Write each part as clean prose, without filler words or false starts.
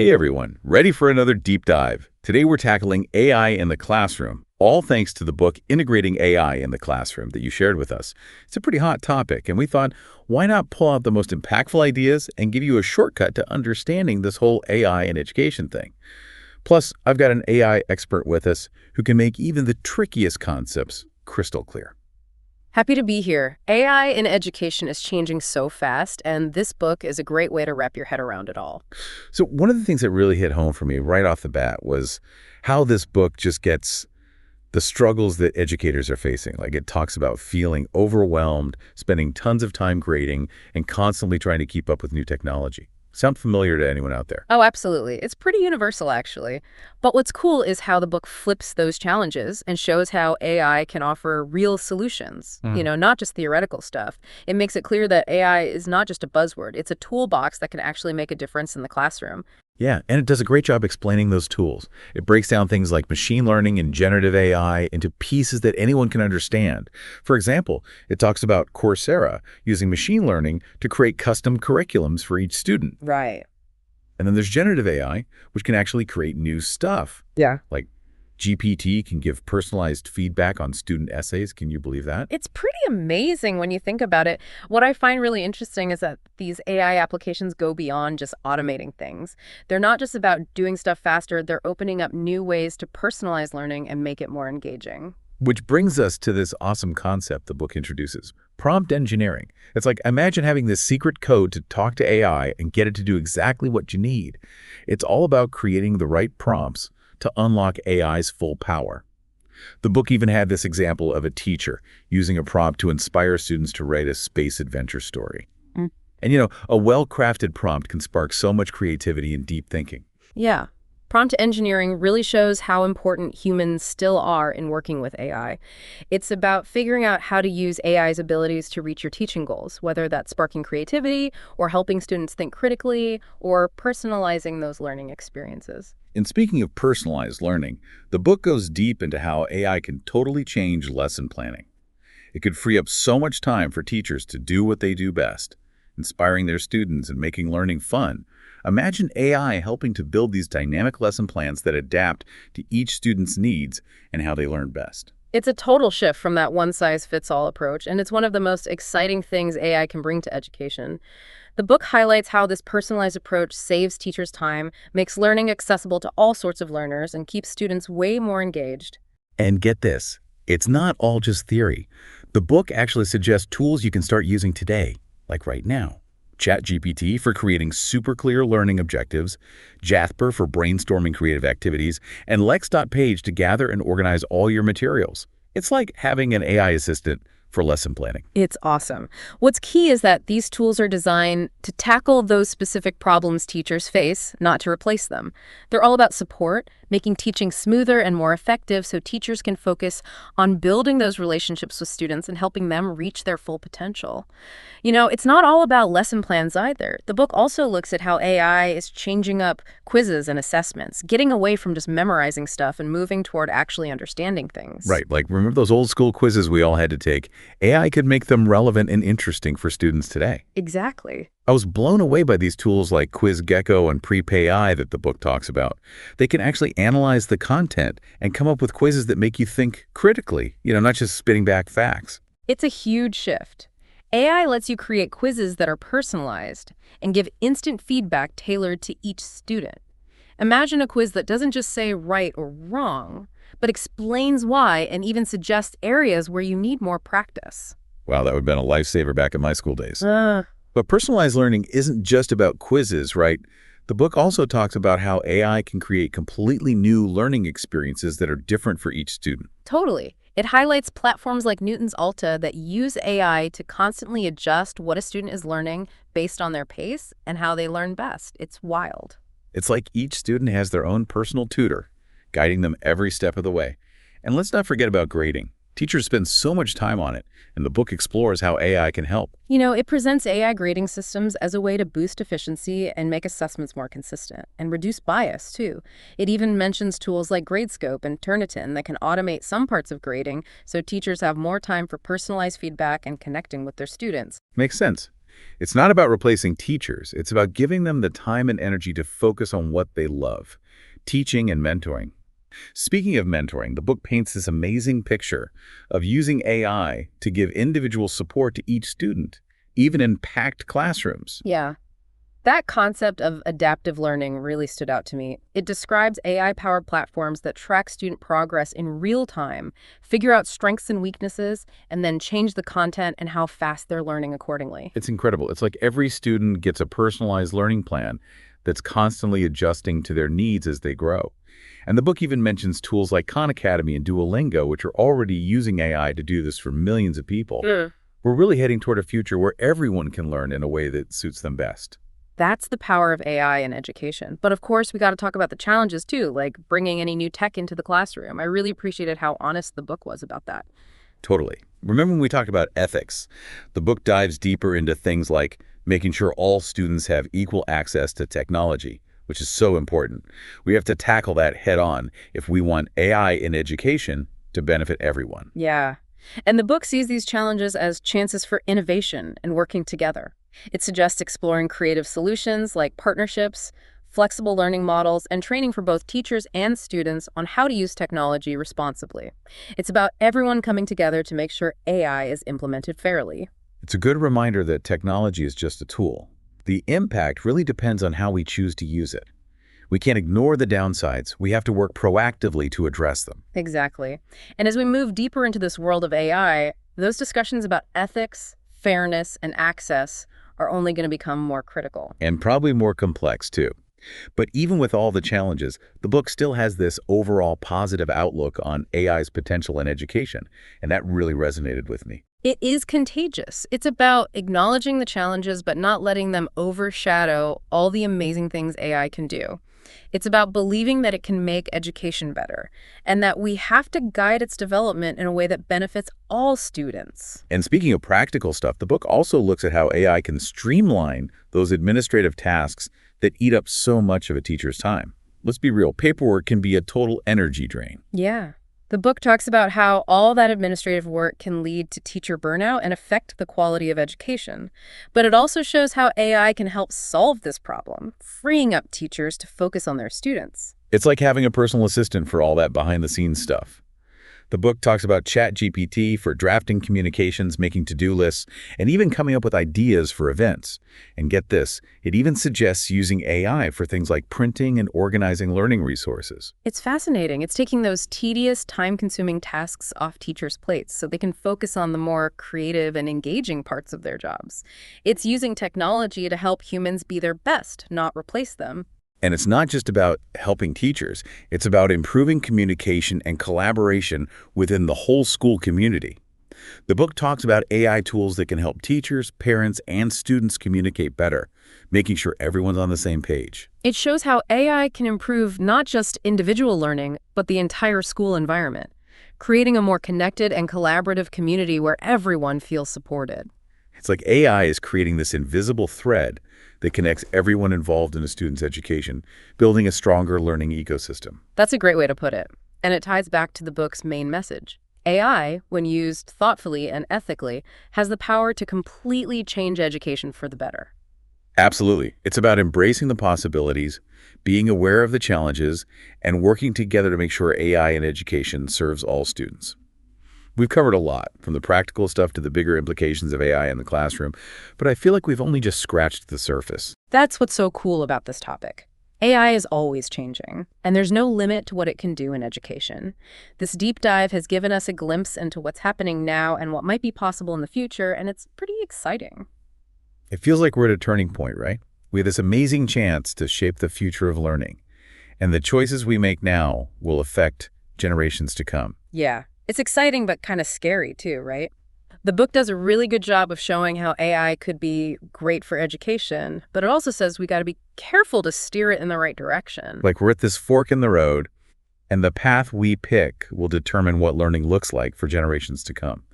Hey everyone, ready for another deep dive? Today we're tackling AI in the classroom, all thanks to the book Integrating AI in the Classroom that you shared with us. It's a pretty hot topic, and we thought, why not pull out the most impactful ideas and give you a shortcut to understanding this whole AI in education thing? Plus, I've got an AI expert with us who can make even the trickiest concepts crystal clear. Happy to be here. AI in education is changing so fast, and this book is a great way to wrap your head around it all. So one of the things that really hit home for me right off the bat was how this book just gets the struggles that educators are facing. Like it talks about feeling overwhelmed, spending tons of time grading, and constantly trying to keep up with new technology. Sound familiar to anyone out there? Oh, absolutely. It's pretty universal, actually. But what's cool is how the book flips those challenges and shows how AI can offer real solutions, not just theoretical stuff. It makes it clear that AI is not just a buzzword. It's a toolbox that can actually make a difference in the classroom. Yeah, and it does a great job explaining those tools. It breaks down things like machine learning and generative AI into pieces that anyone can understand. For example, it talks about Coursera using machine learning to create custom curriculums for each student. Right. And then there's generative AI, which can actually create new stuff. Yeah. Like GPT can give personalized feedback on student essays. Can you believe that? It's pretty amazing when you think about it. What I find really interesting is that these AI applications go beyond just automating things. They're not just about doing stuff faster, they're opening up new ways to personalize learning and make it more engaging. Which brings us to this awesome concept the book introduces, prompt engineering. It's like, imagine having this secret code to talk to AI and get it to do exactly what you need. It's all about creating the right prompts to unlock AI's full power. The book even had this example of a teacher using a prompt to inspire students to write a space adventure story. And a well-crafted prompt can spark so much creativity and deep thinking. Yeah. Prompt engineering really shows how important humans still are in working with AI. It's about figuring out how to use AI's abilities to reach your teaching goals, whether that's sparking creativity or helping students think critically or personalizing those learning experiences. And speaking of personalized learning, the book goes deep into how AI can totally change lesson planning. It could free up so much time for teachers to do what they do best, inspiring their students and making learning fun. Imagine AI helping to build these dynamic lesson plans that adapt to each student's needs and how they learn best. It's a total shift from that one-size-fits-all approach, and it's one of the most exciting things AI can bring to education. The book highlights how this personalized approach saves teachers time, makes learning accessible to all sorts of learners, and keeps students way more engaged. And get this, it's not all just theory. The book actually suggests tools you can start using today, like right now. ChatGPT for creating super clear learning objectives, Jasper for brainstorming creative activities, and Lex.page to gather and organize all your materials. It's like having an AI assistant for lesson planning. It's awesome. What's key is that these tools are designed to tackle those specific problems teachers face, not to replace them. They're all about support, making teaching smoother and more effective so teachers can focus on building those relationships with students and helping them reach their full potential. It's not all about lesson plans either. The book also looks at how AI is changing up quizzes and assessments, getting away from just memorizing stuff and moving toward actually understanding things. Right, like remember those old school quizzes we all had to take? AI could make them relevant and interesting for students today. Exactly. I was blown away by these tools like QuizGecko and PrePayI that the book talks about. They can actually analyze the content and come up with quizzes that make you think critically, not just spitting back facts. It's a huge shift. AI lets you create quizzes that are personalized and give instant feedback tailored to each student. Imagine a quiz that doesn't just say right or wrong, but explains why and even suggests areas where you need more practice. Wow, that would have been a lifesaver back in my school days. But personalized learning isn't just about quizzes, right? The book also talks about how AI can create completely new learning experiences that are different for each student. Totally. It highlights platforms like Newton's Alta that use AI to constantly adjust what a student is learning based on their pace and how they learn best. It's wild. It's like each student has their own personal tutor, guiding them every step of the way. And let's not forget about grading. Teachers spend so much time on it, and the book explores how AI can help. It presents AI grading systems as a way to boost efficiency and make assessments more consistent, and reduce bias, too. It even mentions tools like Gradescope and Turnitin that can automate some parts of grading so teachers have more time for personalized feedback and connecting with their students. Makes sense. It's not about replacing teachers. It's about giving them the time and energy to focus on what they love, teaching and mentoring. Speaking of mentoring, the book paints this amazing picture of using AI to give individual support to each student, even in packed classrooms. Yeah. That concept of adaptive learning really stood out to me. It describes AI-powered platforms that track student progress in real time, figure out strengths and weaknesses, and then change the content and how fast they're learning accordingly. It's incredible. It's like every student gets a personalized learning plan that's constantly adjusting to their needs as they grow. And the book even mentions tools like Khan Academy and Duolingo, which are already using AI to do this for millions of people. We're really heading toward a future where everyone can learn in a way that suits them best. That's the power of AI in education. But of course, we got to talk about the challenges too, like bringing any new tech into the classroom. I really appreciated how honest the book was about that. Totally. Remember when we talked about ethics? The book dives deeper into things like making sure all students have equal access to technology, which is so important. We have to tackle that head on if we want AI in education to benefit everyone. Yeah. And the book sees these challenges as chances for innovation and working together. It suggests exploring creative solutions like partnerships, flexible learning models, and training for both teachers and students on how to use technology responsibly. It's about everyone coming together to make sure AI is implemented fairly. It's a good reminder that technology is just a tool. The impact really depends on how we choose to use it. We can't ignore the downsides. We have to work proactively to address them. Exactly. And as we move deeper into this world of AI, those discussions about ethics, fairness, and access are only going to become more critical. And probably more complex, too. But even with all the challenges, the book still has this overall positive outlook on AI's potential in education, and that really resonated with me. It is contagious. It's about acknowledging the challenges but not letting them overshadow all the amazing things AI can do. It's about believing that it can make education better and that we have to guide its development in a way that benefits all students. And speaking of practical stuff, the book also looks at how AI can streamline those administrative tasks that eat up so much of a teacher's time. Let's be real, paperwork can be a total energy drain. Yeah. The book talks about how all that administrative work can lead to teacher burnout and affect the quality of education. But it also shows how AI can help solve this problem, freeing up teachers to focus on their students. It's like having a personal assistant for all that behind-the-scenes stuff. The book talks about ChatGPT for drafting communications, making to-do lists, and even coming up with ideas for events. And get this, it even suggests using AI for things like printing and organizing learning resources. It's fascinating. It's taking those tedious, time-consuming tasks off teachers' plates so they can focus on the more creative and engaging parts of their jobs. It's using technology to help humans be their best, not replace them. And it's not just about helping teachers. It's about improving communication and collaboration within the whole school community. The book talks about AI tools that can help teachers, parents, and students communicate better, making sure everyone's on the same page. It shows how AI can improve not just individual learning, but the entire school environment, creating a more connected and collaborative community where everyone feels supported. It's like AI is creating this invisible thread that connects everyone involved in a student's education, building a stronger learning ecosystem. That's a great way to put it. And it ties back to the book's main message. AI, when used thoughtfully and ethically, has the power to completely change education for the better. Absolutely. It's about embracing the possibilities, being aware of the challenges, and working together to make sure AI in education serves all students. We've covered a lot, from the practical stuff to the bigger implications of AI in the classroom, but I feel like we've only just scratched the surface. That's what's so cool about this topic. AI is always changing, and there's no limit to what it can do in education. This deep dive has given us a glimpse into what's happening now and what might be possible in the future, and it's pretty exciting. It feels like we're at a turning point, right? We have this amazing chance to shape the future of learning, and the choices we make now will affect generations to come. Yeah. It's exciting, but kind of scary too, right? The book does a really good job of showing how AI could be great for education, but it also says we got to be careful to steer it in the right direction. Like we're at this fork in the road, and the path we pick will determine what learning looks like for generations to come.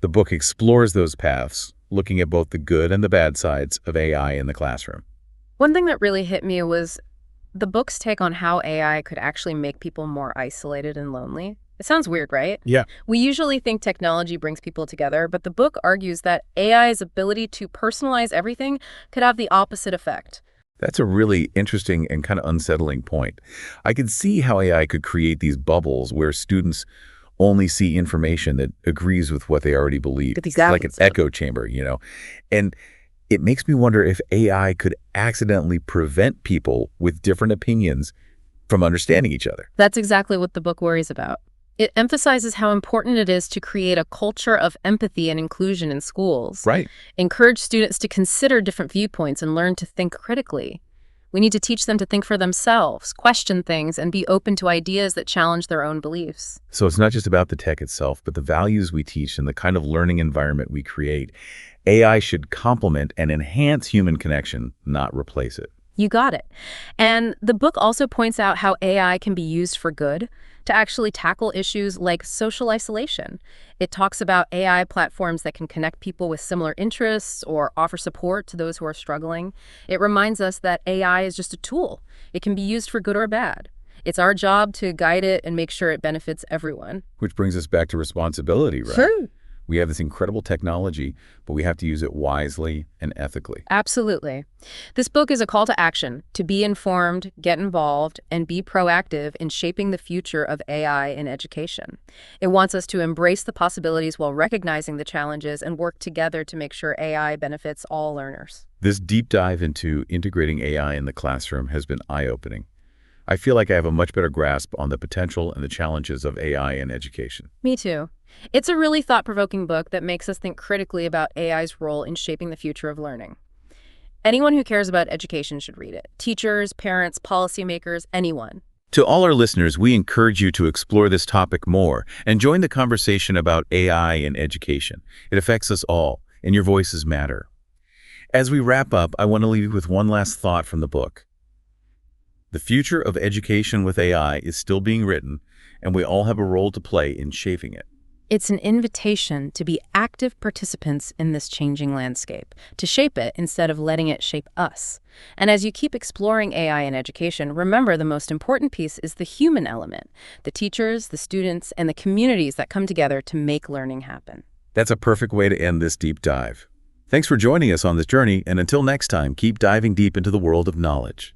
The book explores those paths, looking at both the good and the bad sides of AI in the classroom. One thing that really hit me was the book's take on how AI could actually make people more isolated and lonely. It sounds weird, right? Yeah. We usually think technology brings people together, but the book argues that AI's ability to personalize everything could have the opposite effect. That's a really interesting and kind of unsettling point. I could see how AI could create these bubbles where students only see information that agrees with what they already believe. Exactly. Like an echo chamber, And it makes me wonder if AI could accidentally prevent people with different opinions from understanding each other. That's exactly what the book worries about. It emphasizes how important it is to create a culture of empathy and inclusion in schools. Right. Encourage students to consider different viewpoints and learn to think critically. We need to teach them to think for themselves, question things, and be open to ideas that challenge their own beliefs. So it's not just about the tech itself, but the values we teach and the kind of learning environment we create. AI should complement and enhance human connection, not replace it. You got it. And the book also points out how AI can be used for good to actually tackle issues like social isolation. It talks about AI platforms that can connect people with similar interests or offer support to those who are struggling. It reminds us that AI is just a tool. It can be used for good or bad. It's our job to guide it and make sure it benefits everyone. Which brings us back to responsibility, right? Sure. We have this incredible technology, but we have to use it wisely and ethically. Absolutely. This book is a call to action to be informed, get involved, and be proactive in shaping the future of AI in education. It wants us to embrace the possibilities while recognizing the challenges and work together to make sure AI benefits all learners. This deep dive into integrating AI in the classroom has been eye-opening. I feel like I have a much better grasp on the potential and the challenges of AI in education. Me too. It's a really thought-provoking book that makes us think critically about AI's role in shaping the future of learning. Anyone who cares about education should read it. Teachers, parents, policymakers, anyone. To all our listeners, we encourage you to explore this topic more and join the conversation about AI in education. It affects us all, and your voices matter. As we wrap up, I want to leave you with one last thought from the book. The future of education with AI is still being written, and we all have a role to play in shaping it. It's an invitation to be active participants in this changing landscape, to shape it instead of letting it shape us. And as you keep exploring AI in education, remember the most important piece is the human element, the teachers, the students, and the communities that come together to make learning happen. That's a perfect way to end this deep dive. Thanks for joining us on this journey, and until next time, keep diving deep into the world of knowledge.